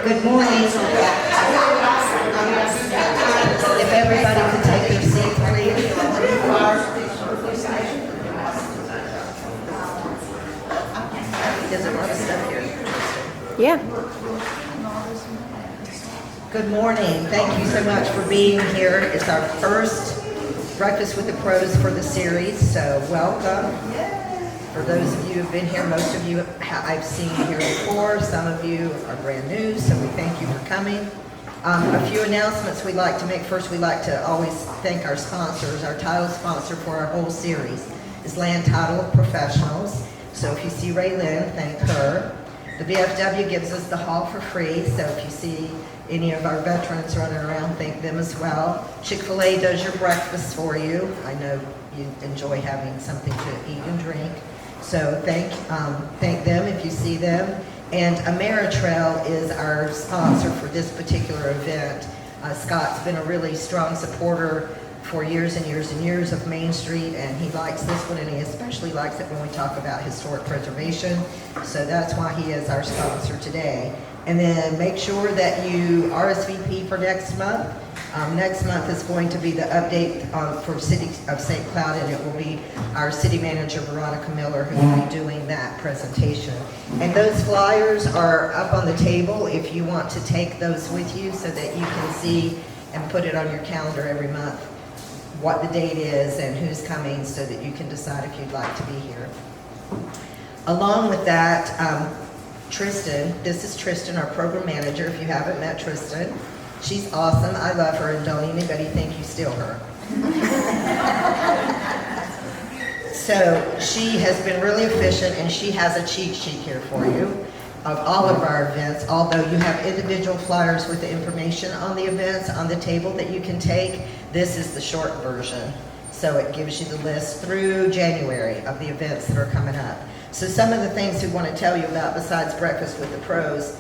Good morning. If everybody could take their seats, please. There's a lot of stuff here. Yeah. Good morning. Thank you so much for being here. It's our first Breakfast with the Pros for the series, so welcome. For those of you who've been here, most of you I've seen here before. Some of you are brand new, so we thank you for coming. A few announcements we'd like to make. First, we'd like to always thank our sponsors. Our title sponsor for our whole series is Land Title Professionals. So if you see Ray Lynn, thank her. The VFW gives us the hall for free, so if you see any of our veterans running around, thank them as well. Chick-fil-A does your breakfast for you. I know you enjoy having something to eat and drink. So thank them if you see them. And Ameritrail is our sponsor for this particular event. Scott's been a really strong supporter for years and years and years of Main Street, and he likes this one, and he especially likes it when we talk about historic preservation. So that's why he is our sponsor today. And then make sure that you RSVP for next month. Next month is going to be the update for City of St. Cloud, and it will be our city manager, Veronica Miller, who will be doing that presentation. And those flyers are up on the table if you want to take those with you so that you can see and put it on your calendar every month what the date is and who's coming so that you can decide if you'd like to be here. Along with that, Tristan, this is Tristan, our program manager, if you haven't met Tristan. She's awesome, I love her, and don't anybody think you steal her. So she has been really efficient, and she has a cheat sheet here for you of all of our events, although you have individual flyers with the information on the events on the table that you can take. This is the short version. So it gives you the list through January of the events that are coming up. So some of the things we want to tell you about besides Breakfast with the Pros,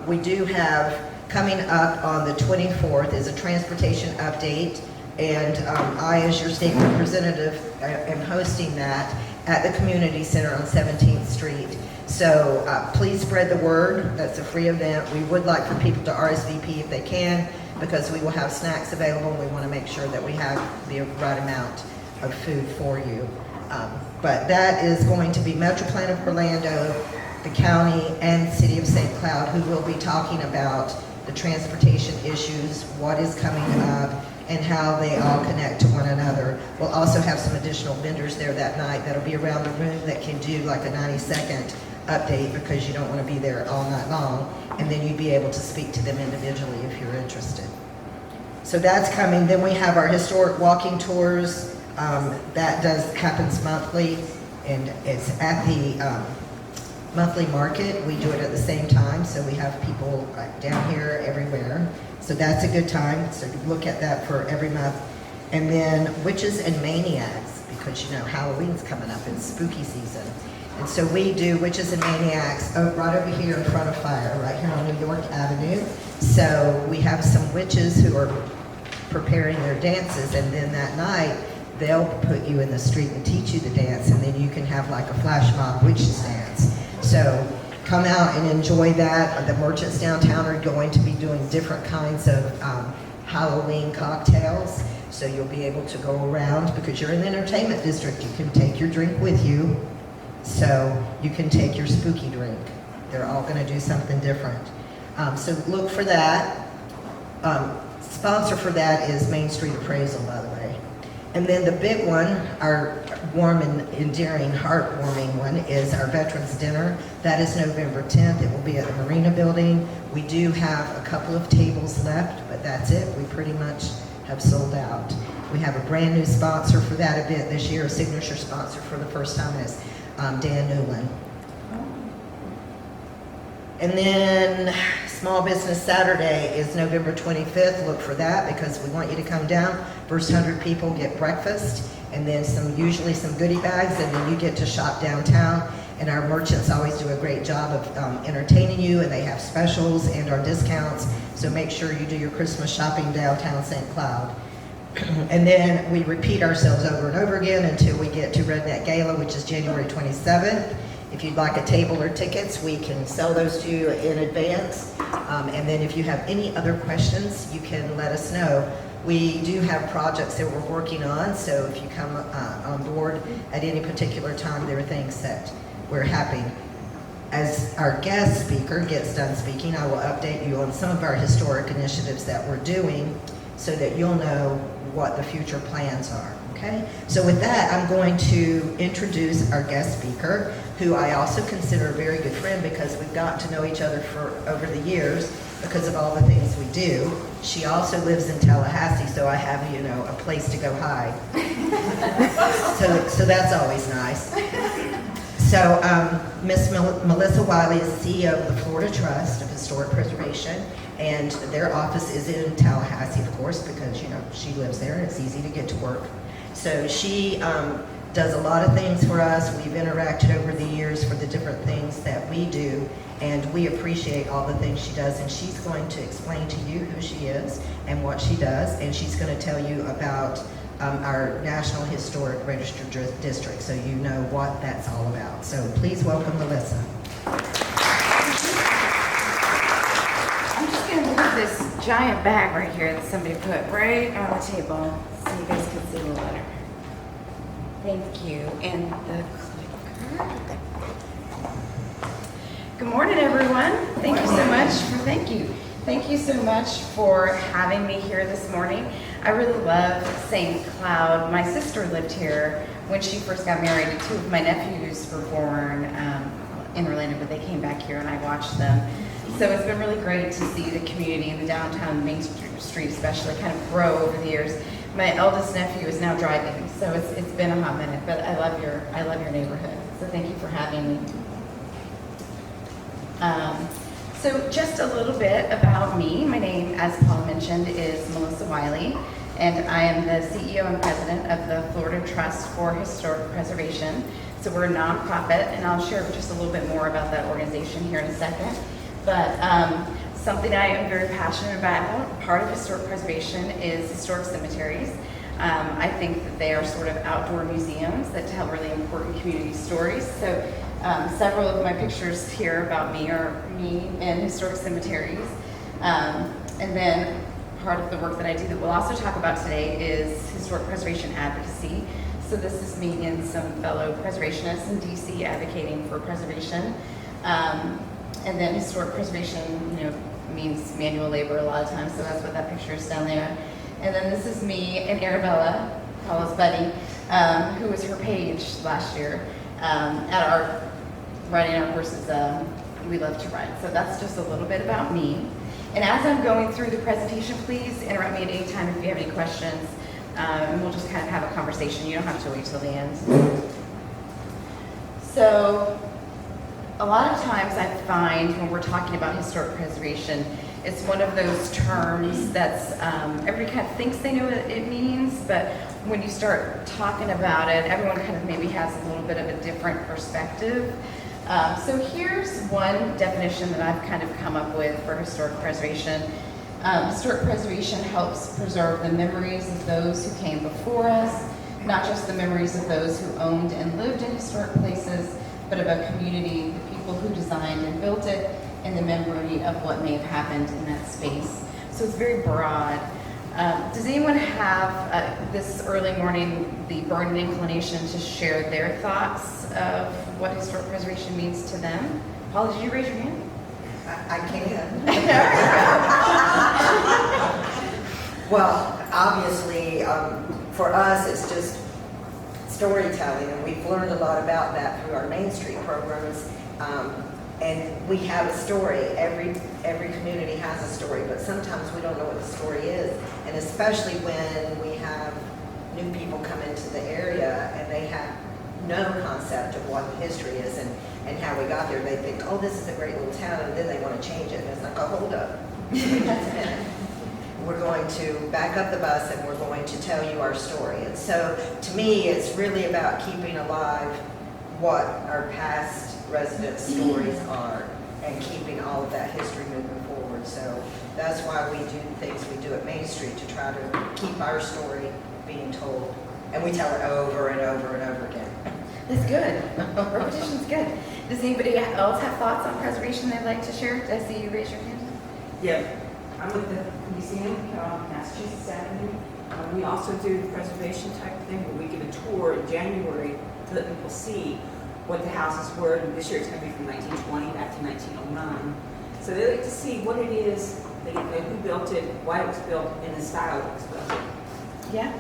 we do have coming up on the 24th is a transportation update, and I, as your state representative, am hosting that at the Community Center on 17th Street. So please spread the word. That's a free event. We would like for people to RSVP if they can, because we will have snacks available, and we want to make sure that we have the right amount of food for you. But that is going to be Metroplan of Orlando, the county, and City of St. Cloud, who will be talking about the transportation issues, what is coming up, and how they all connect to one another. We'll also have some additional vendors there that night that'll be around the room that can do like a 90-second update, because you don't want to be there all night long, and then you'd be able to speak to them individually if you're interested. So that's coming. Then we have our historic walking tours. That happens monthly, and it's at the monthly market. We do it at the same time, so we have people down here everywhere. So that's a good time. So look at that for every month. And then Witches and Maniacs, because you know Halloween's coming up, it's spooky season. And so we do Witches and Maniacs right over here in front of Fire, right here on New York Avenue. So we have some witches who are preparing their dances, and then that night they'll put you in the street and teach you the dance, and then you can have like a flash mob witches dance. So come out and enjoy that. The merchants downtown are going to be doing different kinds of Halloween cocktails. So you'll be able to go around, because you're in the entertainment district, you can take your drink with you. So you can take your spooky drink. They're all gonna do something different. So look for that. Sponsor for that is Main Street Appraisal, by the way. And then the big one, our warm and endearing, heartwarming one, is our Veterans Dinner. That is November 10th. It will be at the Marina Building. We do have a couple of tables left, but that's it. We pretty much have sold out. We have a brand new sponsor for that event this year, a signature sponsor for the first time, is Dan Newland. And then Small Business Saturday is November 25th. Look for that, because we want you to come down. First 100 people get breakfast, and then usually some goodie bags, and then you get to shop downtown. And our merchants always do a great job of entertaining you, and they have specials and our discounts. So make sure you do your Christmas shopping downtown St. Cloud. And then we repeat ourselves over and over again until we get to Redneck Gala, which is January 27th. If you'd like a table or tickets, we can sell those to you in advance. And then if you have any other questions, you can let us know. We do have projects that we're working on, so if you come on board at any particular time, there are things that we're happy. As our guest speaker gets done speaking, I will update you on some of our historic initiatives that we're doing so that you'll know what the future plans are, okay? So with that, I'm going to introduce our guest speaker, who I also consider a very good friend because we've gotten to know each other for over the years because of all the things we do. She also lives in Tallahassee, so I have, a place to go hide. So that's always nice. So Miss Melissa Wiley is CEO of the Florida Trust of Historic Preservation, and their office is in Tallahassee, of course, because, she lives there and it's easy to get to work. So she does a lot of things for us. We've interacted over the years for the different things that we do, and we appreciate all the things she does, and she's going to explain to you who she is and what she does, and she's going to tell you about our National Historic Register District, so you know what that's all about. So please welcome Melissa. I'm just going to move this giant bag right here that somebody put right on the table so you guys can see the letter. Thank you. And the clicker. Good morning, everyone. Thank you so much for having me here this morning. I really love St. Cloud. My sister lived here when she first got married. Two of my nephews were born in Orlando, but they came back here and I watched them. So it's been really great to see the community in the downtown Main Street especially kind of grow over the years. My eldest nephew is now driving, so it's been a hot minute, but I love your neighborhood. So thank you for having me. So just a little bit about me. My name, as Paul mentioned, is Melissa Wiley, and I am the CEO and president of the Florida Trust for Historic Preservation. So we're a nonprofit, and I'll share just a little bit more about that organization here in a second. But something I am very passionate about, part of historic preservation, is historic cemeteries. I think that they are sort of outdoor museums that tell really important community stories. So several of my pictures here about me are me in historic cemeteries. And then part of the work that I do that we'll also talk about today is historic preservation advocacy. So this is me and some fellow preservationists in DC advocating for preservation. And then historic preservation, means manual labor a lot of times, so that's what that picture is down there. And then this is me and Arabella, Paula's buddy, who was her page last year at our riding our horses. We love to ride. So that's just a little bit about me. And as I'm going through the presentation, please interrupt me at any time if you have any questions, and we'll just kind of have a conversation. You don't have to wait till the end. So a lot of times I find when we're talking about historic preservation, it's one of those terms that's, everybody kind of thinks they know what it means, but when you start talking about it, everyone kind of maybe has a little bit of a different perspective. So here's one definition that I've kind of come up with for historic preservation. Historic preservation helps preserve the memories of those who came before us, not just the memories of those who owned and lived in historic places, but of a community, the people who designed and built it, and the memory of what may have happened in that space. So it's very broad. Does anyone have, this early morning, the burning inclination to share their thoughts of what historic preservation means to them? Paula, did you raise your hand? I can. Well, obviously, for us, it's just storytelling, and we've learned a lot about that through our Main Street programs. And we have a story. Every community has a story, but sometimes we don't know what the story is. And especially when we have new people come into the area and they have no concept of what the history is and how we got there. They think, oh, this is a great little town, and then they want to change it. And it's like, oh, hold up. Just a minute. We're going to back up the bus and we're going to tell you our story. And so to me, it's really about keeping alive what our past residents' stories are and keeping all of that history moving forward. So that's why we do the things we do at Main Street, to try to keep our story being told. And we tell it over and over and over again. That's good. Repetition's good. Does anybody else have thoughts on preservation they'd like to share? Did I see you raise your hand? Yeah, I'm with the museum, Massachusetts Avenue. We also do the preservation type of thing, where we give a tour in January to let people see what the houses were. And this year it's going to be from 1920 back to 1909. So they like to see what it is, they get to know who built it, why it was built, and the style it was built in. Yeah.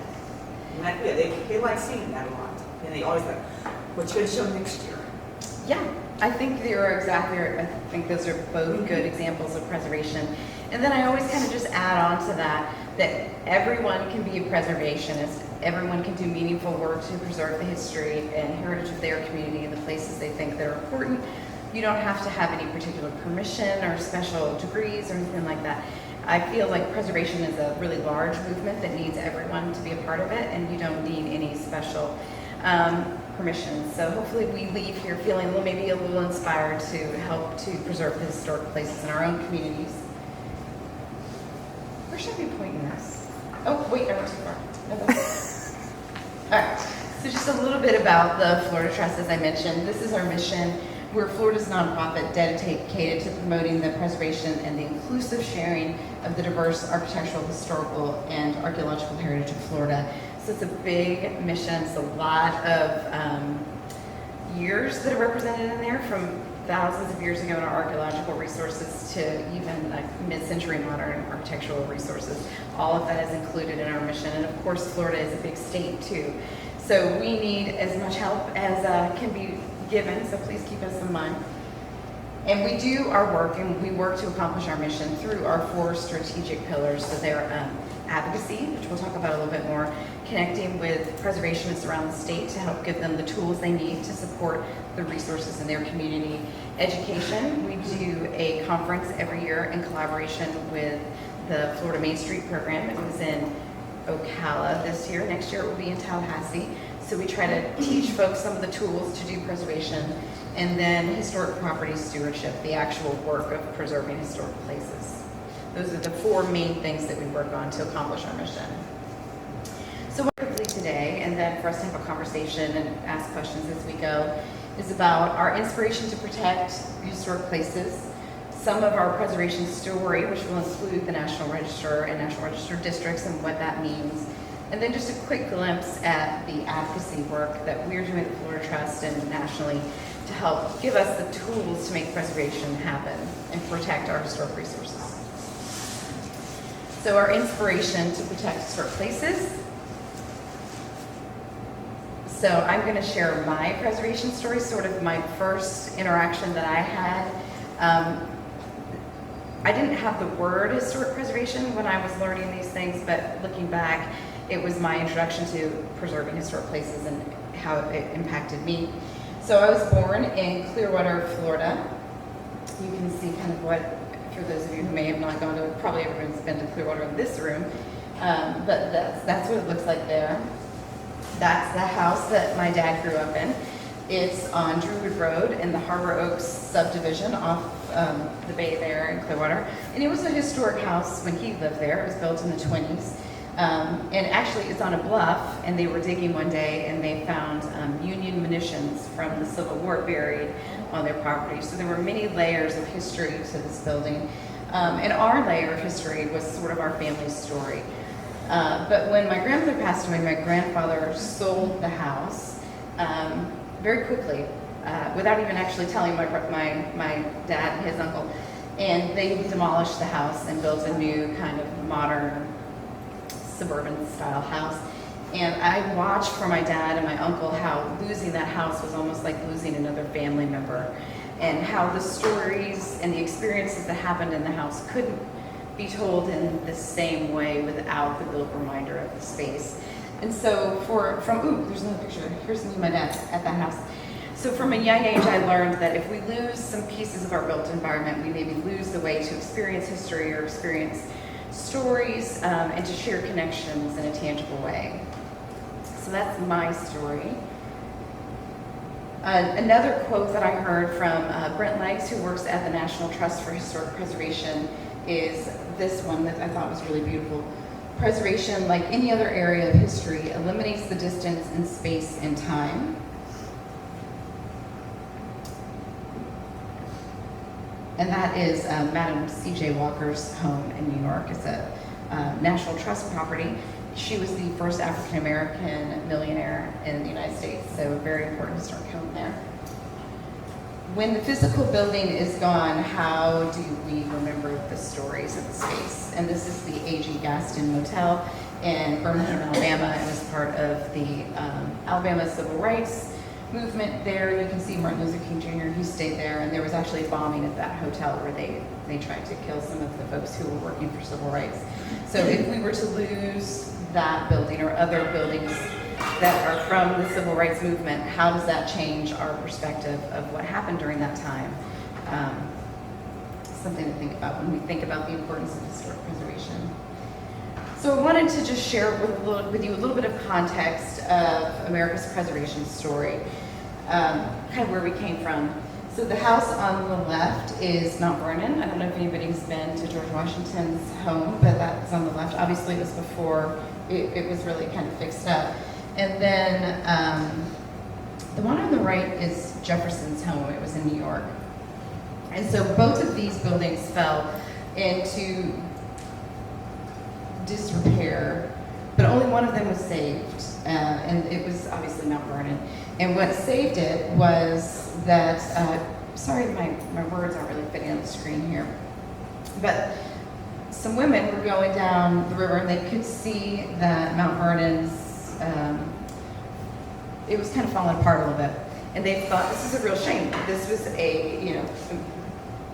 And that, yeah, they like seeing that a lot. And they always like, what's going to show next year? Yeah, I think you're exactly right. I think those are both good examples of preservation. And then I always kind of just add on to that everyone can be a preservationist. Everyone can do meaningful work to preserve the history and heritage of their community and the places they think that are important. You don't have to have any particular permission or special degrees or anything like that. I feel like preservation is a really large movement that needs everyone to be a part of it, and you don't need any special permission. So hopefully we leave here feeling maybe a little inspired to help to preserve the historic places in our own communities. Where should I be pointing this? Oh, wait, I went too far. No, that's all right, so just a little bit about the Florida Trust, as I mentioned. This is our mission. We're Florida's nonprofit dedicated to promoting the preservation and the inclusive sharing of the diverse architectural, historical, and archaeological heritage of Florida. So it's a big mission. It's a lot of years that are represented in there, from thousands of years ago in our archaeological resources to even like mid-century modern architectural resources. All of that is included in our mission. And of course, Florida is a big state too. So we need as much help as can be given, so please keep us in mind. And we do our work, and we work to accomplish our mission through our 4 strategic pillars. So they're advocacy, which we'll talk about a little bit more, connecting with preservationists around the state to help give them the tools they need to support the resources in their community. Education, we do a conference every year in collaboration with the Florida Main Street program. It was in Ocala this year. Next year it will be in Tallahassee. So we try to teach folks some of the tools to do preservation, and then historic property stewardship, the actual work of preserving historic places. Those are the 4 main things that we work on to accomplish our mission. So quickly today, and then for us to have a conversation and ask questions as we go, is about our inspiration to protect historic places, some of our preservation story, which will include the National Register and National Register districts and what that means, and then just a quick glimpse at the advocacy work that we're doing at the Florida Trust and nationally to help give us the tools to make preservation happen and protect our historic resources. So our inspiration to protect historic places. So I'm going to share my preservation story, sort of my first interaction that I had. I didn't have the word historic preservation when I was learning these things, but looking back, it was my introduction to preserving historic places and how it impacted me. So I was born in Clearwater, Florida. You can see kind of what, for those of you who may have not gone to, probably everyone's been to Clearwater in this room, but that's what it looks like there. That's the house that my dad grew up in. It's on Druid Road in the Harbor Oaks subdivision off the bay there in Clearwater. And it was a historic house when he lived there. It was built in the 20s. And actually it's on a bluff, and they were digging one day and they found Union munitions from the Civil War buried on their property. So there were many layers of history to this building. And our layer of history was sort of our family story. But when my grandmother passed away, my grandfather sold the house very quickly, without even actually telling my dad and his uncle. And they demolished the house and built a new kind of modern suburban style house. And I watched from my dad and my uncle how losing that house was almost like losing another family member, and how the stories and the experiences that happened in the house couldn't be told in the same way without the built reminder of the space. And so there's another picture. Here's me and my dad at that house. So from a young age, I learned that if we lose some pieces of our built environment, we maybe lose the way to experience history or experience stories and to share connections in a tangible way. So that's my story. Another quote that I heard from Brent Legs, who works at the National Trust for Historic Preservation, is this one that I thought was really beautiful. Preservation, like any other area of history, eliminates the distance in space and time. And that is Madam C.J. Walker's home in New York. It's a National Trust property. She was the first African-American millionaire in the United States, so a very important historic home there. When the physical building is gone, how do we remember the stories of the space? And this is the A.G. Gaston Motel in Birmingham, Alabama. It was part of the Alabama Civil Rights Movement there. You can see Martin Luther King Jr., he stayed there, and there was actually a bombing at that hotel where they tried to kill some of the folks who were working for civil rights. So if we were to lose that building or other buildings that are from the civil rights movement, how does that change our perspective of what happened during that time? Something to think about when we think about the importance of historic preservation. So I wanted to just share with you a little bit of context of America's preservation story, kind of where we came from. So the house on the left is Mount Vernon. I don't know if anybody's been to George Washington's home, but that's on the left. Obviously, it was before it was really kind of fixed up. And then the one on the right is Jefferson's home. It was in New York. And so both of these buildings fell into disrepair, but only one of them was saved, and it was obviously Mount Vernon. And what saved it was that, sorry, my words aren't really fitting on the screen here, but some women were going down the river and they could see that Mount Vernon's, it was kind of falling apart a little bit. And they thought, this is a real shame. This was a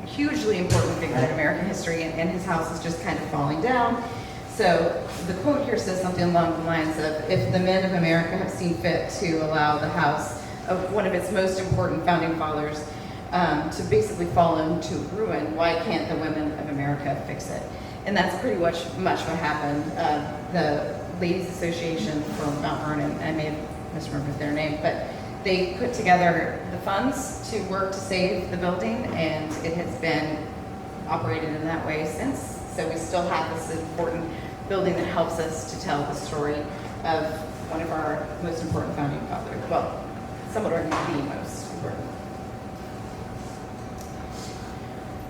hugely important figure in American history, and his house is just kind of falling down. So the quote here says something along the lines of, if the men of America have seen fit to allow the house of one of its most important founding fathers to basically fall into ruin, why can't the women of America fix it? And that's pretty much what happened. The Ladies Association from Mount Vernon, I may have misremembered their name, but they put together the funds to work to save the building, and it has been operated in that way since. So we still have this important building that helps us to tell the story of one of our most important founding fathers. Well, somewhat or the most important.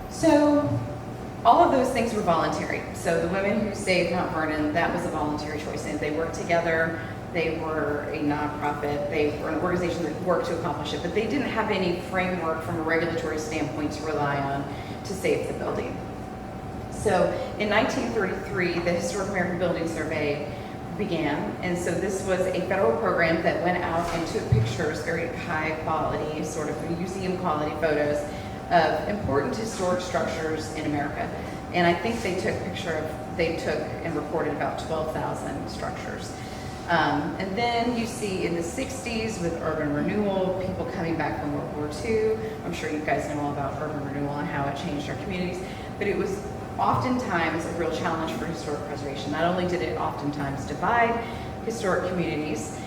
So all of those things were voluntary. So the women who saved Mount Vernon, that was a voluntary choice. And they worked together. They were a nonprofit. They were an organization that worked to accomplish it. But they didn't have any framework from a regulatory standpoint to rely on to save the building. So in 1933, the Historic American Building Survey began, and so this was a federal program that went out and took pictures, very high quality, sort of museum quality photos of important historic structures in America. And I think they took and recorded about 12,000 structures. And then you see in the 60s with urban renewal, people coming back from World War II. I'm sure you guys know all about urban renewal and how it changed our communities, but it was oftentimes a real challenge for historic preservation. Not only did it oftentimes divide historic communities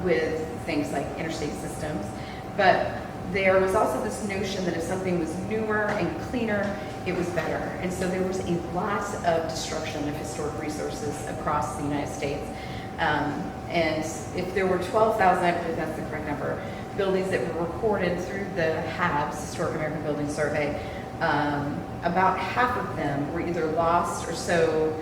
with things like interstate systems, but there was also this notion that if something was newer and cleaner, it was better. And so there was a lot of destruction of historic resources across the United States. And if there were 12,000, I believe that's the correct number, buildings that were recorded through the HABS, Historic American Building Survey, about half of them were either lost or so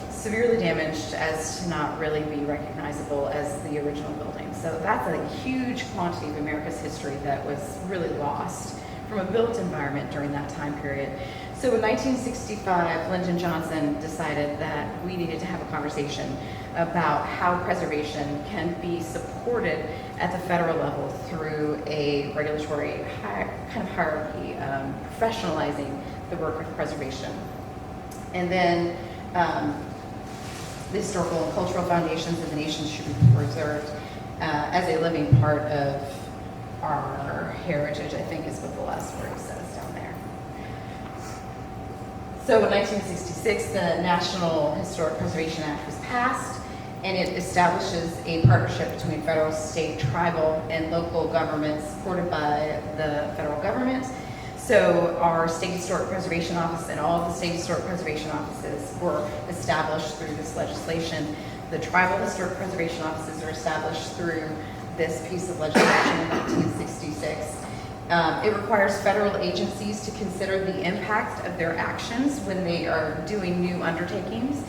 severely damaged as to not really be recognizable as the original building. So that's a huge quantity of America's history that was really lost from a built environment during that time period. So in 1965, Lyndon Johnson decided that we needed to have a conversation about how preservation can be supported at the federal level through a regulatory kind of hierarchy, professionalizing the work of preservation. And then the historical and cultural foundations of the nation should be preserved as a living part of our heritage, I think is what the last word says down there. So in 1966, the National Historic Preservation Act was passed, and it establishes a partnership between federal, state, tribal, and local governments supported by the federal government. So our State Historic Preservation Office and all of the State Historic Preservation Offices were established through this legislation. The Tribal Historic Preservation Offices are established through this piece of legislation in 1966. It requires federal agencies to consider the impact of their actions when they are doing new undertakings.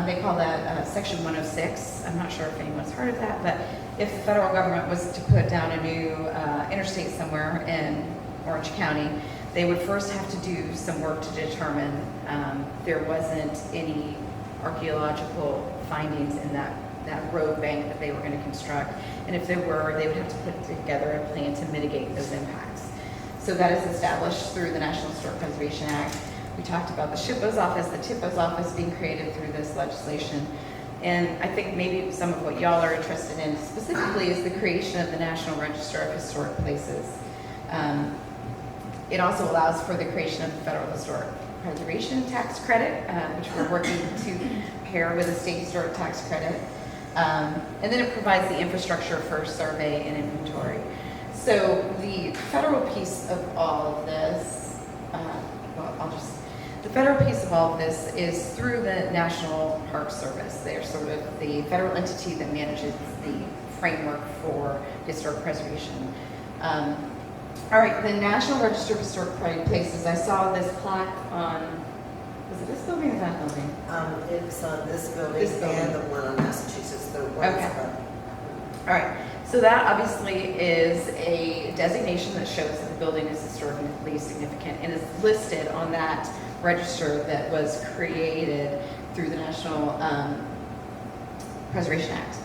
They call that Section 106. I'm not sure if anyone's heard of that, but if the federal government was to put down a new interstate somewhere in Orange County, they would first have to do some work to determine there wasn't any archaeological findings in that road bank that they were going to construct. And if there were, they would have to put together a plan to mitigate those impacts. So that is established through the National Historic Preservation Act. We talked about the SHPO's office, the TIPO's office being created through this legislation. And I think maybe some of what y'all are interested in specifically is the creation of the National Register of Historic Places. It also allows for the creation of the Federal Historic Preservation Tax Credit, which we're working to pair with a state historic tax credit. And then it provides the infrastructure for survey and inventory. So the federal piece of all of this, the federal piece of all of this is through the National Park Service. They're sort of the federal entity that manages the framework for historic preservation. All right, the National Register of Historic Places, I saw this plaque on, was it this building or that building? It's on this building This building. and the one on Massachusetts, the one Okay. All right, so that obviously is a designation that shows that the building is historically significant and is listed on that register that was created through the National Preservation Act.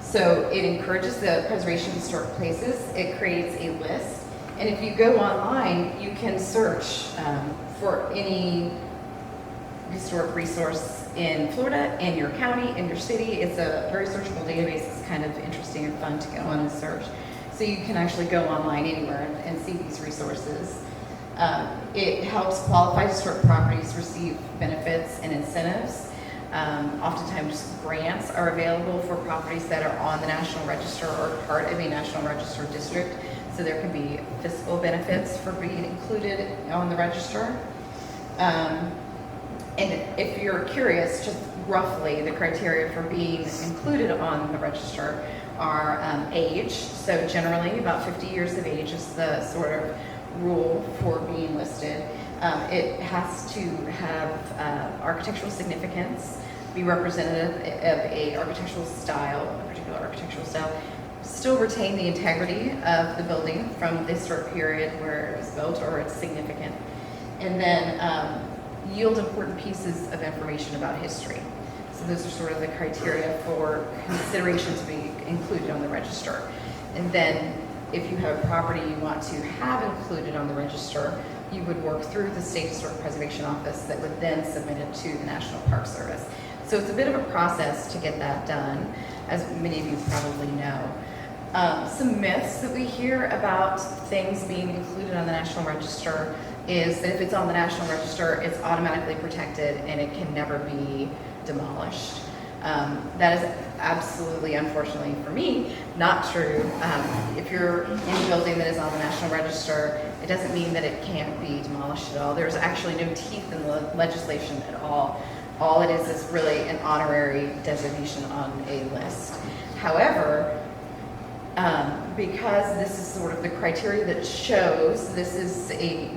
So it encourages the preservation of historic places. It creates a list. And if you go online, you can search for any historic resource in Florida, in your county, in your city. It's a very searchable database. It's kind of interesting and fun to go on and search. So you can actually go online anywhere and see these resources. It helps qualified historic properties receive benefits and incentives. Oftentimes grants are available for properties that are on the National Register or part of a National Register district. So there can be fiscal benefits for being included on the register. And if you're curious, just roughly the criteria for being included on the register are age. So generally about 50 years of age is the sort of rule for being listed. It has to have architectural significance, be representative of a architectural style, a particular architectural style, still retain the integrity of the building from the historic period where it was built or it's significant, and then yield important pieces of information about history. So those are sort of the criteria for consideration to be included on the register. And then if you have a property you want to have included on the register, you would work through the State Historic Preservation Office that would then submit it to the National Park Service. So it's a bit of a process to get that done, as many of you probably know. Some myths that we hear about things being included on the National Register is that if it's on the National Register, it's automatically protected and it can never be demolished. That is absolutely, unfortunately for me, not true. If you're in a building that is on the National Register, it doesn't mean that it can't be demolished at all. There's actually no teeth in the legislation at all. All it is really an honorary designation on a list. However, because this is sort of the criteria that shows this is a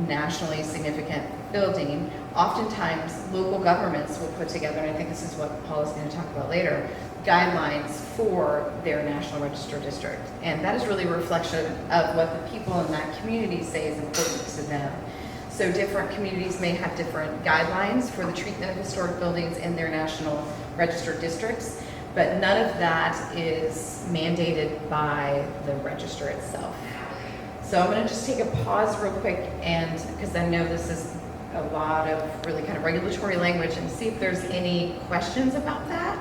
nationally significant building, oftentimes local governments will put together, and I think this is what Paul is going to talk about later, guidelines for their National Register district. And that is really a reflection of what the people in that community say is important to them. So different communities may have different guidelines for the treatment of historic buildings in their National Register districts, but none of that is mandated by the register itself. So I'm going to just take a pause real quick, and because I know this is a lot of really kind of regulatory language, and see if there's any questions about that.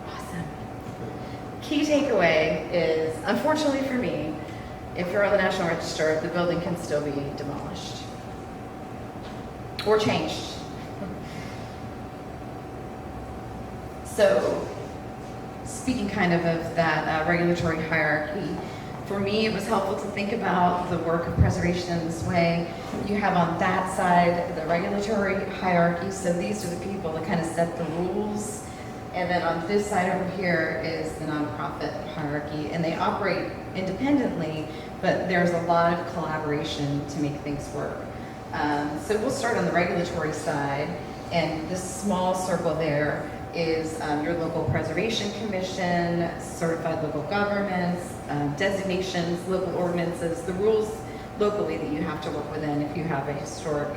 Awesome. Key takeaway is, unfortunately for me, if you're on the National Register, the building can still be demolished or changed. So, speaking kind of that regulatory hierarchy, for me it was helpful to think about the work of preservation in this way. You have on that side the regulatory hierarchy, so these are the people that kind of set the rules And then on this side over here is the nonprofit hierarchy, and they operate independently, but there's a lot of collaboration to make things work. So we'll start on the regulatory side, and this small circle there is your local preservation commission, certified local governments, designations, local ordinances, the rules locally that you have to work within if you have a historic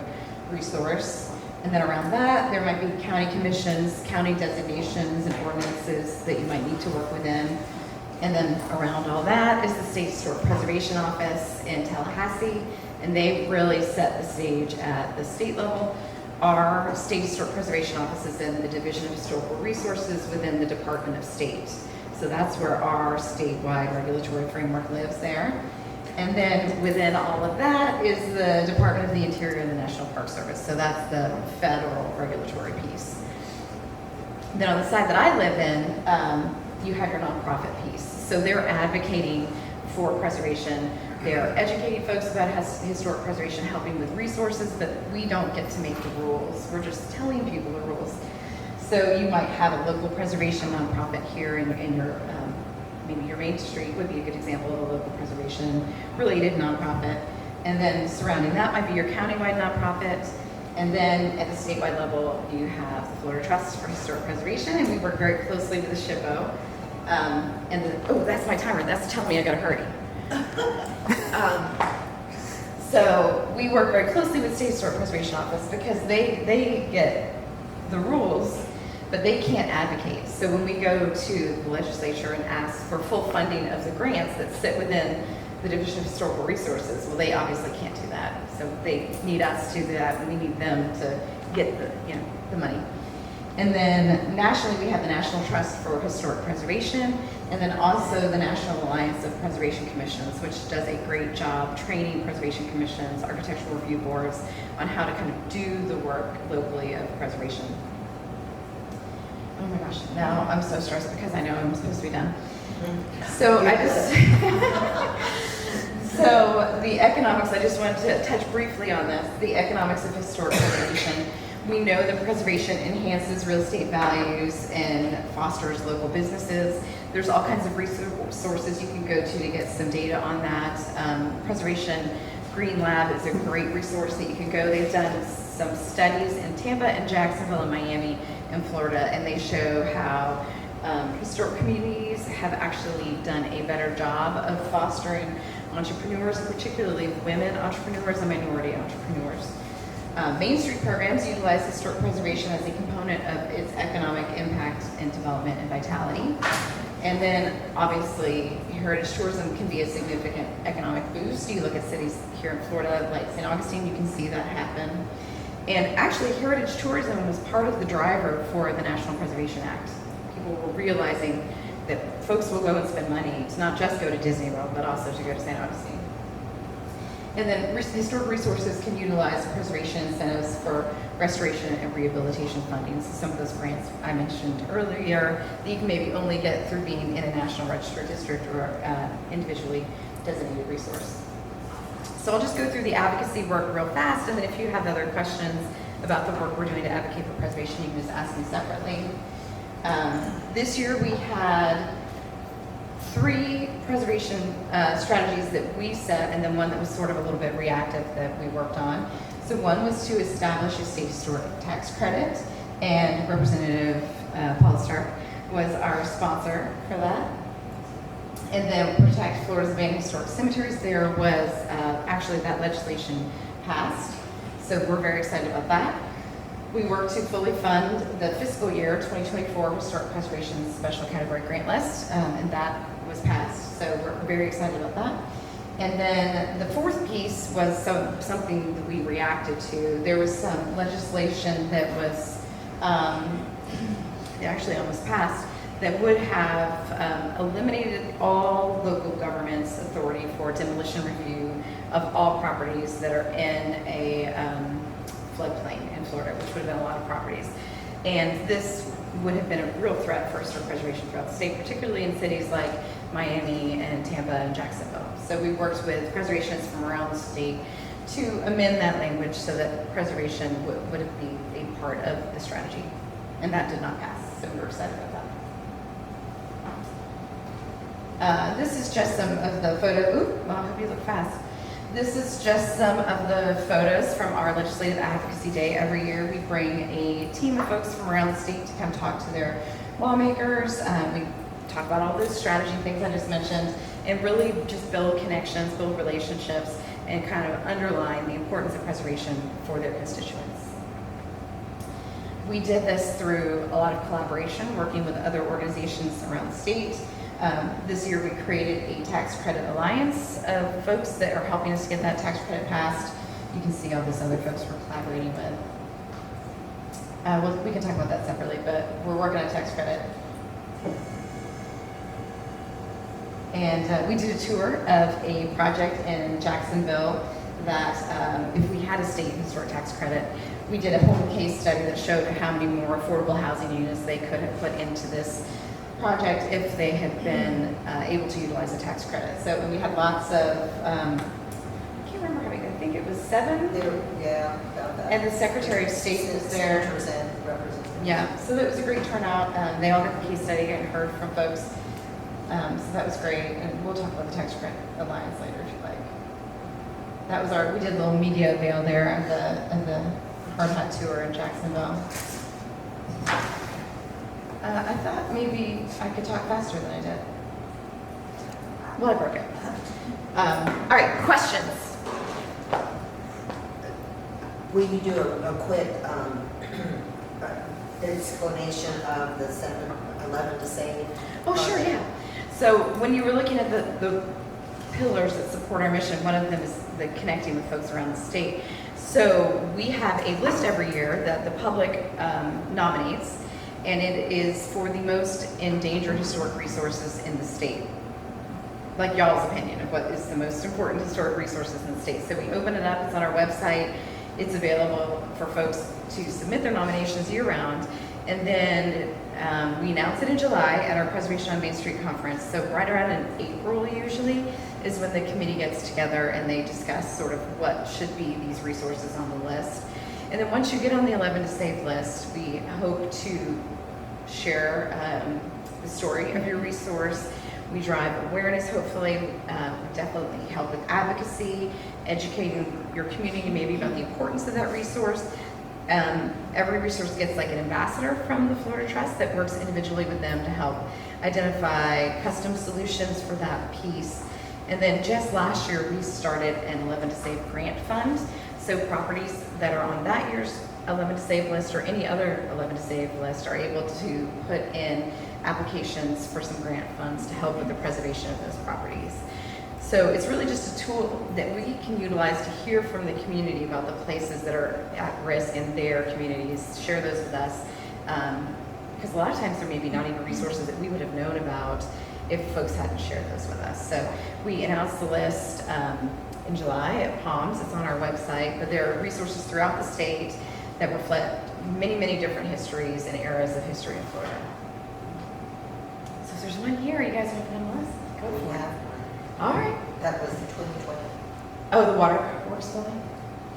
resource. And then around that, there might be county commissions, county designations, and ordinances that you might need to work within. And then around all that is the State Historic Preservation Office in Tallahassee, and they really set the stage at the state level. Our State Historic Preservation Office is in the Division of Historical Resources within the Department of State. So that's where our statewide regulatory framework lives there. And then within all of that is the Department of the Interior and the National Park Service. So that's the federal regulatory piece. Then on the side that I live in, you have your nonprofit piece. So they're advocating for preservation. They're educating folks about historic preservation, helping with resources, but we don't get to make the rules. We're just telling people the rules. So you might have a local preservation nonprofit here in your, maybe your Main Street would be a good example of a local preservation related nonprofit. And then surrounding that might be your countywide nonprofit. And then at the statewide level, you have the Florida Trust for Historic Preservation, and we work very closely with the SHPO. Oh, that's my timer. That's telling me I gotta hurry. So we work very closely with State Historic Preservation Office because they get the rules, but they can't advocate. So when we go to the legislature and ask for full funding of the grants that sit within the Division of Historical Resources, well, they obviously can't do that. So they need us to do that, and we need them to get the money. And then nationally, we have the National Trust for Historic Preservation, and then also the National Alliance of Preservation Commissions, which does a great job training preservation commissions, architectural review boards on how to kind of do the work locally of preservation. Oh my gosh, now I'm so stressed because I know I'm supposed to be done. So so the economics, I just wanted to touch briefly on this, the economics of historic preservation. We know that preservation enhances real estate values and fosters local businesses. There's all kinds of resources you can go to get some data on that. Preservation Green Lab is a great resource that you can go. They've done some studies in Tampa and Jacksonville and Miami in Florida, and they show how historic communities have actually done a better job of fostering entrepreneurs, particularly women entrepreneurs and minority entrepreneurs. Main Street programs utilize historic preservation as a component of its economic impact and development and vitality. And then obviously heritage tourism can be a significant economic boost. You look at cities here in Florida like St. Augustine, you can see that happen. And actually heritage tourism was part of the driver for the National Preservation Act. People were realizing that folks will go and spend money to not just go to Disney World, but also to go to St. Augustine. And then historic resources can utilize preservation incentives for restoration and rehabilitation funding. So some of those grants I mentioned earlier that you can maybe only get through being in a National Register District or individually designated resource. So I'll just go through the advocacy work real fast, and then if you have other questions about the work we're doing to advocate for preservation, you can just ask me separately. This year we had 3 preservation strategies that we set, and then one that was sort of a little bit reactive that we worked on. So one was to establish a state historic tax credit, and Representative Paula Stark was our sponsor for that. And then Protect Florida's Abandoned Historic Cemeteries, there was actually that legislation passed. So we're very excited about that. We worked to fully fund the fiscal year 2024 Historic Preservation Special Category Grant List, and that was passed. So we're very excited about that. And then the 4th piece was something that we reacted to. There was some legislation that was actually almost passed that would have eliminated all local government's authority for demolition review of all properties that are in a floodplain in Florida, which would have been a lot of properties. And this would have been a real threat for historic preservation throughout the state, particularly in cities like Miami and Tampa and Jacksonville. So we worked with preservationists from around the state to amend that language so that preservation would be a part of the strategy. And that did not pass. So we're excited about that. This is just some of the I hope you look fast. This is just some of the photos from our Legislative Advocacy Day. Every year we bring a team of folks from around the state to come talk to their lawmakers. We talk about all those strategy things I just mentioned and really just build connections, build relationships, and kind of underline the importance of preservation for their constituents. We did this through a lot of collaboration, working with other organizations around the state. This year we created a tax credit alliance of folks that are helping us get that tax credit passed. You can see all those other folks we're collaborating with. We can talk about that separately, but we're working on tax credit. And we did a tour of a project in Jacksonville that if we had a state historic tax credit, we did a whole case study that showed how many more affordable housing units they could have put into this project if they had been able to utilize the tax credit. So we had lots of, I can't remember how many, I think it was 7. Yeah, about that. And the Secretary of State was there. Senators and representatives. Yeah, so it was a great turnout. They all got the case study and heard from folks. So that was great. And we'll talk about the Tax Credit Alliance later if you like. That was we did a little media avail there of the Hard Hat Tour in Jacksonville. I thought maybe I could talk faster than I did. Well, I broke it. All right, questions? Will you do a quick explanation of the 7-11 to save? Oh, sure, yeah. So when you were looking at the pillars that support our mission, one of them is the connecting with folks around the state. So we have a list every year that the public nominates, and it is for the most endangered historic resources in the state. Like y'all's opinion of what is the most important historic resources in the state. So we open it up, it's on our website, it's available for folks to submit their nominations year-round, and then we announce it in July at our Preservation on Main Street conference. So right around in April usually is when the committee gets together and they discuss sort of what should be these resources on the list. And then once you get on the 11 to Save list, we hope to share the story of your resource. We drive awareness, hopefully, definitely help with advocacy, educating your community maybe about the importance of that resource. Every resource gets like an ambassador from the Florida Trust that works individually with them to help identify custom solutions for that piece. And then just last year, we started an 11 to Save grant fund. So properties that are on that year's 11 to Save list or any other 11 to Save list are able to put in applications for some grant funds to help with the preservation of those properties. So it's really just a tool that we can utilize to hear from the community about the places that are at risk in their communities, share those with us. Because a lot of times there may be not even resources that we would have known about if folks hadn't shared those with us. So we announced the list in July at Palms. It's on our website, but there are resources throughout the state that reflect many, many different histories and eras of history in Florida. So if there's one here you guys want to put on the list, go for it. All right. That was the 2020. Oh, the waterworks building?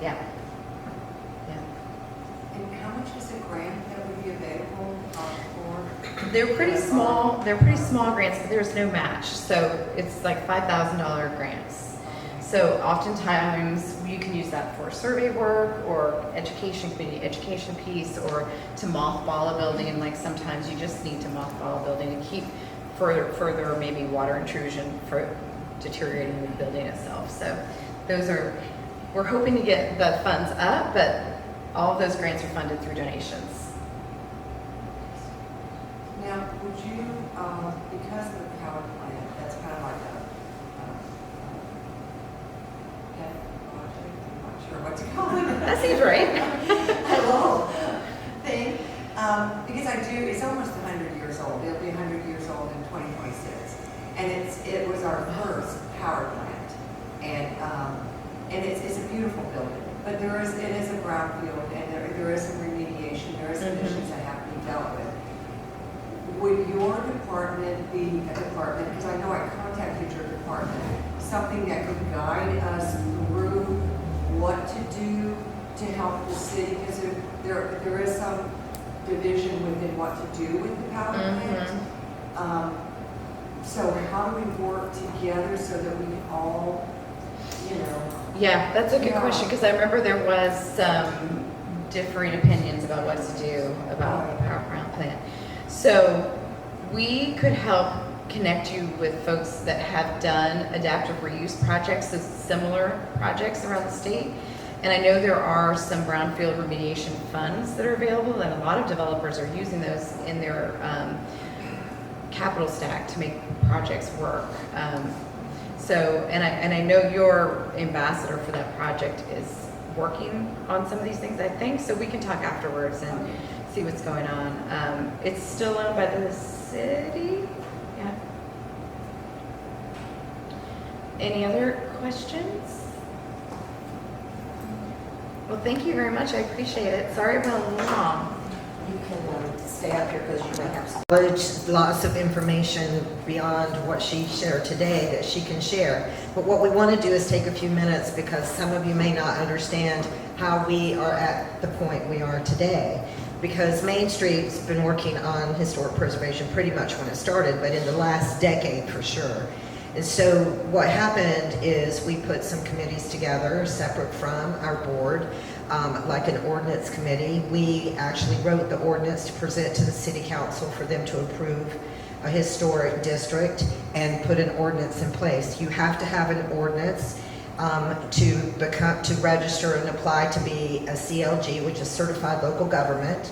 Yeah. Yeah. And how much is a grant that would be available for? They're pretty small grants, but there's no match. So it's like $5,000 grants. So oftentimes you can use that for survey work or community education piece, or to mothball a building. And like sometimes you just need to mothball a building to keep further maybe water intrusion for deteriorating the building itself. So we're hoping to get the funds up, but all of those grants are funded through donations. Now, would you, because of the power plant, that's kind of like pet project, I'm not sure what to call it. That seems right. Hello thing, because it's almost 100 years old. It'll be 100 years old in 2026. And it was our first power plant. And it's a beautiful building. But it is a brownfield, and there is some remediation, there is some issues that have to be dealt with. Would your department be a department, because I know I contacted your department, something that could guide us through what to do to help the city? Because there is some division within what to do with the power plant. So how do we work together so that we can all, you know, Yeah, that's a good Yeah. question, because I remember there was some differing opinions about what to do about the power plant. So we could help connect you with folks that have done adaptive reuse projects, so similar projects around the state. And I know there are some brownfield remediation funds that are available, and a lot of developers are using those in their capital stack to make projects work. And I know your ambassador for that project is working on some of these things, I think, so we can talk afterwards and see what's going on. It's still owned by the city? Yeah. Any other questions? Well, thank you very much, I appreciate it. Sorry I went long. You can stay up here because you may have some. There's lots of information beyond what she shared today that she can share. But what we want to do is take a few minutes, because some of you may not understand how we are at the point we are today. Because Main Street's been working on historic preservation pretty much when it started, but in the last decade for sure. And so what happened is we put some committees together separate from our board, like an ordinance committee. We actually wrote the ordinance to present to the city council for them to approve a historic district and put an ordinance in place. You have to have an ordinance to register and apply to be a CLG, which is Certified Local Government.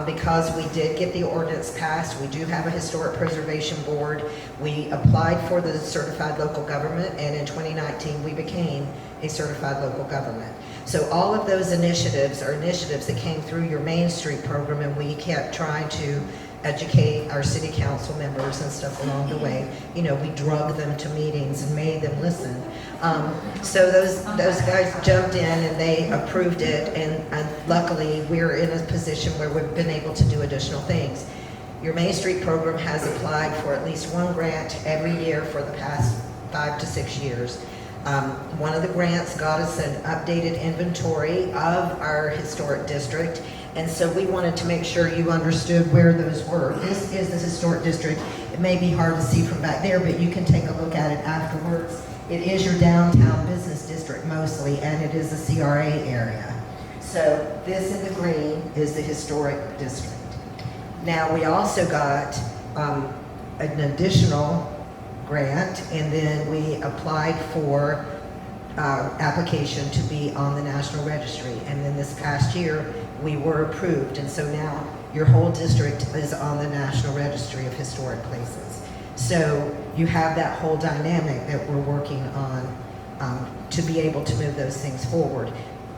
Because we did get the ordinance passed, we do have a historic preservation board. We applied for the certified local government, and in 2019 we became a certified local government. So all of those initiatives are initiatives that came through your Main Street program, and we kept trying to educate our city council members and stuff along the way. You know, we drug them to meetings and made them listen. So those guys jumped in and they approved it, and luckily we're in a position where we've been able to do additional things. Your Main Street program has applied for at least one grant every year for the past 5 to 6 years. One of the grants got us an updated inventory of our historic district, and so we wanted to make sure you understood where those were. This is the historic district. It may be hard to see from back there, but you can take a look at it afterwards. It is your downtown business district mostly, and it is the CRA area. So this in the green is the historic district. Now we also got an additional grant, and then we applied for application to be on the National Registry, and then this past year we were approved, and so now your whole district is on the National Registry of Historic Places. So you have that whole dynamic that we're working on to be able to move those things forward.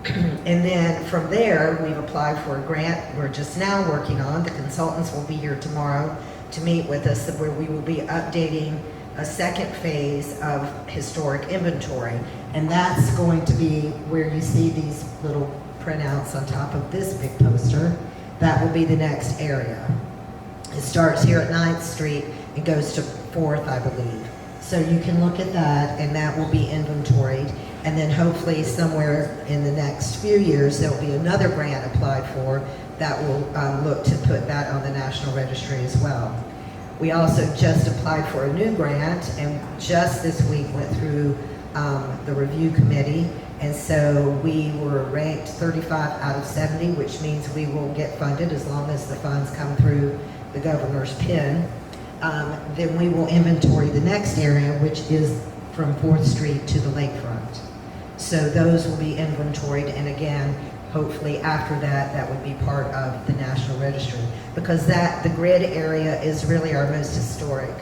And then from there, we've applied for a grant we're just now working on. The consultants will be here tomorrow to meet with us, where we will be updating a second phase of historic inventory. And that's going to be where you see these little printouts on top of this big poster. That will be the next area. It starts here at 9th Street and goes to 4th, I believe. So you can look at that, and that will be inventoried. And then hopefully somewhere in the next few years, there'll be another grant applied for that will look to put that on the National Registry as well. We also just applied for a new grant, and just this week went through the review committee. And so we were ranked 35 out of 70, which means we will get funded as long as the funds come through the governor's pen. Then we will inventory the next area, which is from 4th Street to the lakefront. So those will be inventoried, and again, hopefully after that, that would be part of the National Registry. Because the grid area is really our most historic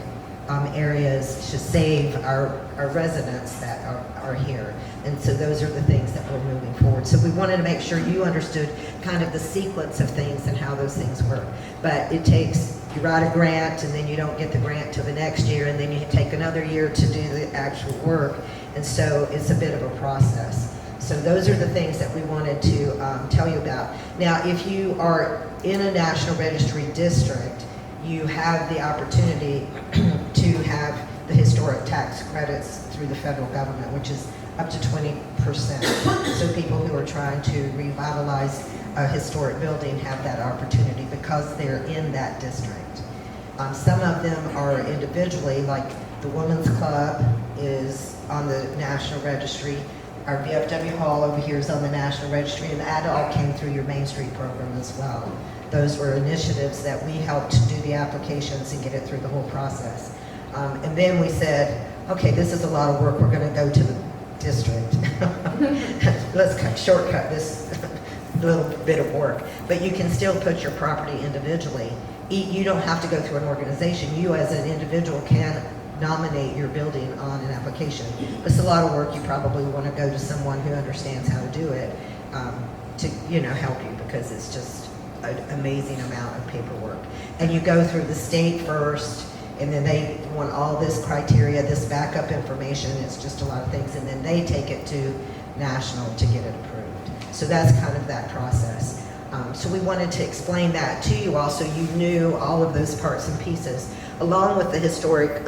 areas to save our residents that are here. And so those are the things that we're moving forward. So we wanted to make sure you understood kind of the sequence of things and how those things work. But it takes, you write a grant and then you don't get the grant till the next year, and then you take another year to do the actual work. And so it's a bit of a process. So those are the things that we wanted to tell you about. Now, if you are in a National Registry district, you have the opportunity to have the historic tax credits through the federal government, which is up to 20%. So people who are trying trying to revitalize a historic building have that opportunity because they're in that district. Some of them are individually, like the Women's Club is on the National Registry. Our VFW Hall over here is on the National Registry, and that all came through your Main Street program as well. Those were initiatives that we helped do the applications and get it through the whole process. And then we said, okay, this is a lot of work, we're gonna go to the district. Let's shortcut this little bit of work. But you can still put your property individually. You don't have to go through an organization. You as an individual can nominate your building on an application. It's a lot of work. You probably want to go to someone who understands how to do it to help you, because it's just an amazing amount of paperwork. And you go through the state first, and then they want all this criteria, this backup information. It's just a lot of things, and then they take it to national to get it approved. So that's kind of that process. So we wanted to explain that to you all so you knew all of those parts and pieces. Along with the historic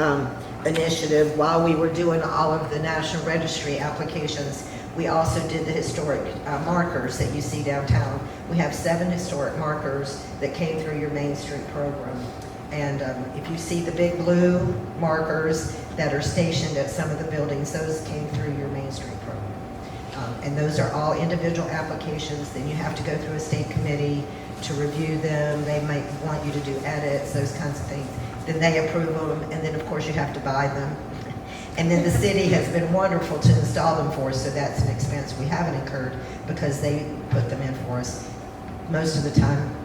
initiative, while we were doing all of the National Registry applications, we also did the historic markers that you see downtown. We have 7 historic markers that came through your Main Street program. And if you see the big blue markers that are stationed at some of the buildings, those came through your Main Street program. And those are all individual applications. Then you have to go through a state committee to review them. They might want you to do edits, those kinds of things. Then they approve them, and then of course you have to buy them. And then the city has been wonderful to install them for us, so that's an expense we haven't incurred because they put them in for us. Most of the time,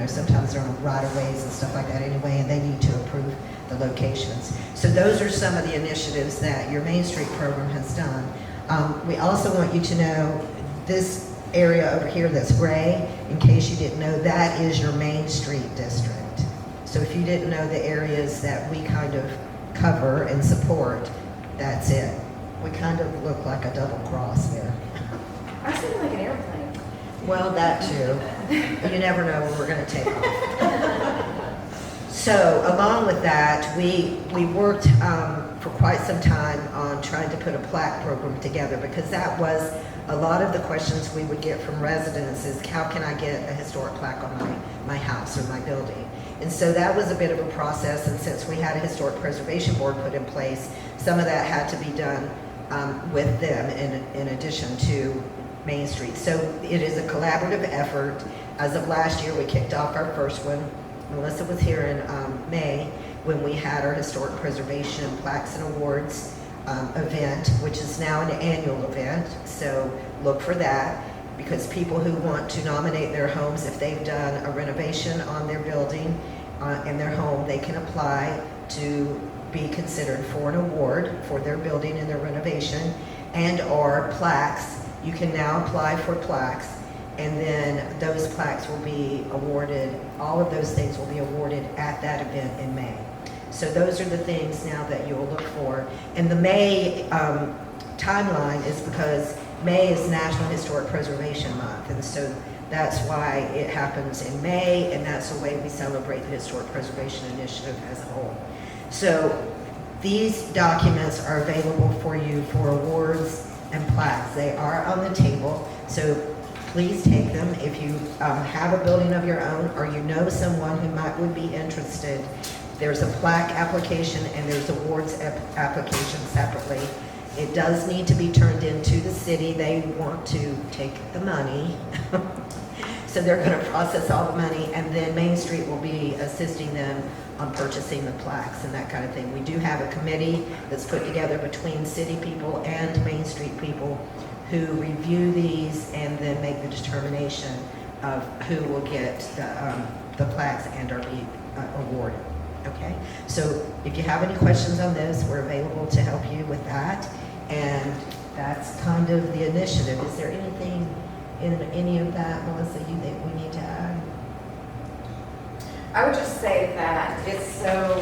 sometimes they're on right-of-ways and stuff like that anyway, and they need to approve the locations. So those are some of the initiatives that your Main Street program has done. We also want you to know this area over here that's gray, in case you didn't know, that is your Main Street district. So if you didn't know the areas that we kind of cover and support, that's it. We kind of look like a double cross there. I was thinking like an airplane. Well, that too. You never know when we're going to take off. So along with that, we worked for quite some time on trying to put a plaque program together, because that was a lot of the questions we would get from residents is, how can I get a historic plaque on my house or my building? And so that was a bit of a process, and since we had a historic preservation board put in place, some of that had to be done with them in addition to Main Street. So it is a collaborative effort. As of last year, we kicked off our first one. Melissa was here in May when we had our historic preservation plaques and awards event, which is now an annual event. So look for that, because people who want to nominate their homes, if they've done a renovation on their building in their home, they can apply to be considered for an award for their building and their renovation, and or plaques. You can now apply for plaques, and then those plaques will be awarded, all of those things will be awarded at that event in May. So those are the things now that you'll look for. And the May timeline is because May is National Historic Preservation Month, and so that's why it happens in May, and that's the way we celebrate the Historic Preservation Initiative as a whole. So these documents are available for you for awards and plaques. They are on the table, so please take them. If you have a building of your own, or you know someone who would be interested, there's a plaque application and there's awards application separately. It does need to be turned into the city. They want to take the money. So they're going to process all the money, and then Main Street will be assisting them on purchasing the plaques and that kind of thing. We do have a committee that's put together between city people and Main Street people who review these and then make the determination of who will get the plaques and are be awarded. Okay, so if you have any questions on this, we're available to help you with that. And that's kind of the initiative. Is there anything in any of that, Melissa, you think we need to add? I would just say that it's so,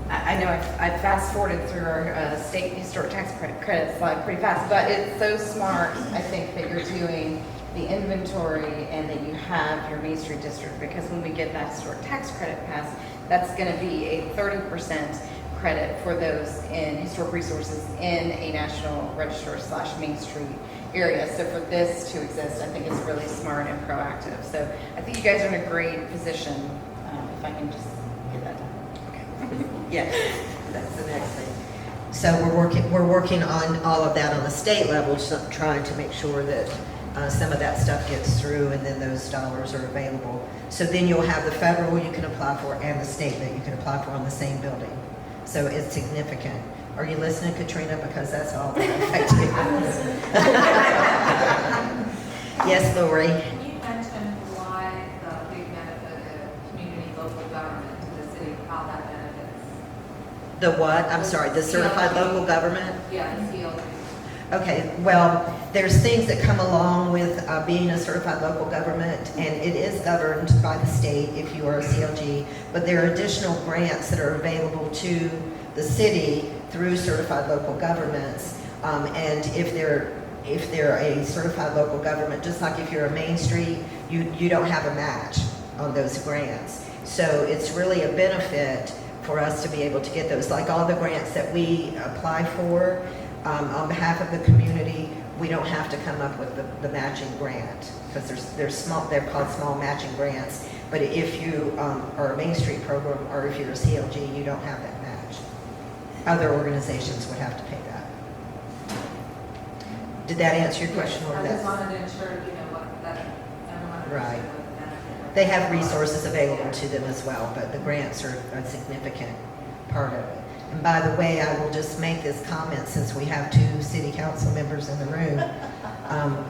I know I fast forwarded through our state historic tax credit slide pretty fast, but it's so smart, I think, that you're doing the inventory and that you have your Main Street district, because when we get that historic tax credit passed, that's going to be a 30% credit for those in historic resources in a National Register / Main Street area. So for this to exist, I think is really smart and proactive. So I think you guys are in a great position, if I can just get that done. Yes, that's the next thing. So we're working on all of that on the state level, so trying to make sure that some of that stuff gets through and then those dollars are available. So then you'll have the federal you can apply for and the state that you can apply for on the same building. So it's significant. Are you listening, Katrina? Because that's all that affects you. Yes, Lori? Can you mention why the big benefit of community local government to the city, how that benefits? The what? I'm sorry, the certified local government? Yeah, the CLG. Okay, well, there's things that come along with being a certified local government, and it is governed by the state if you are a CLG, but there are additional grants that are available to the city through certified local governments. And if they're a certified local government, just like if you're a Main Street, you don't have a match on those grants. So it's really a benefit for us to be able to get those. Like all the grants that we apply for, on behalf of the community, we don't have to come up with the matching grant because they're called small matching grants. But if you are a Main Street program or if you're a CLG, you don't have that match. Other organizations would have to pay that. Did that answer your question? Or I that- just wanted to ensure, what that everyone Right. understood what the benefit. They have resources available to them as well, but the grants are a significant part of it. And by the way, I will just make this comment since we have 2 city council members in the room.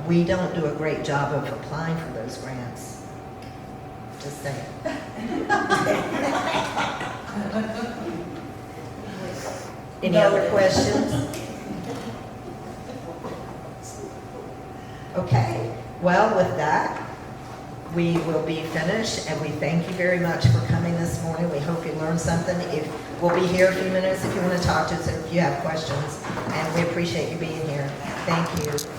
We don't do a great job of applying for those grants. Just saying. Any other questions? Okay, well, with that, we will be finished, and we thank you very much for coming this morning. We hope you learned something. We'll be here a few minutes if you want to talk to us, or if you have questions, and we appreciate you being here. Thank you.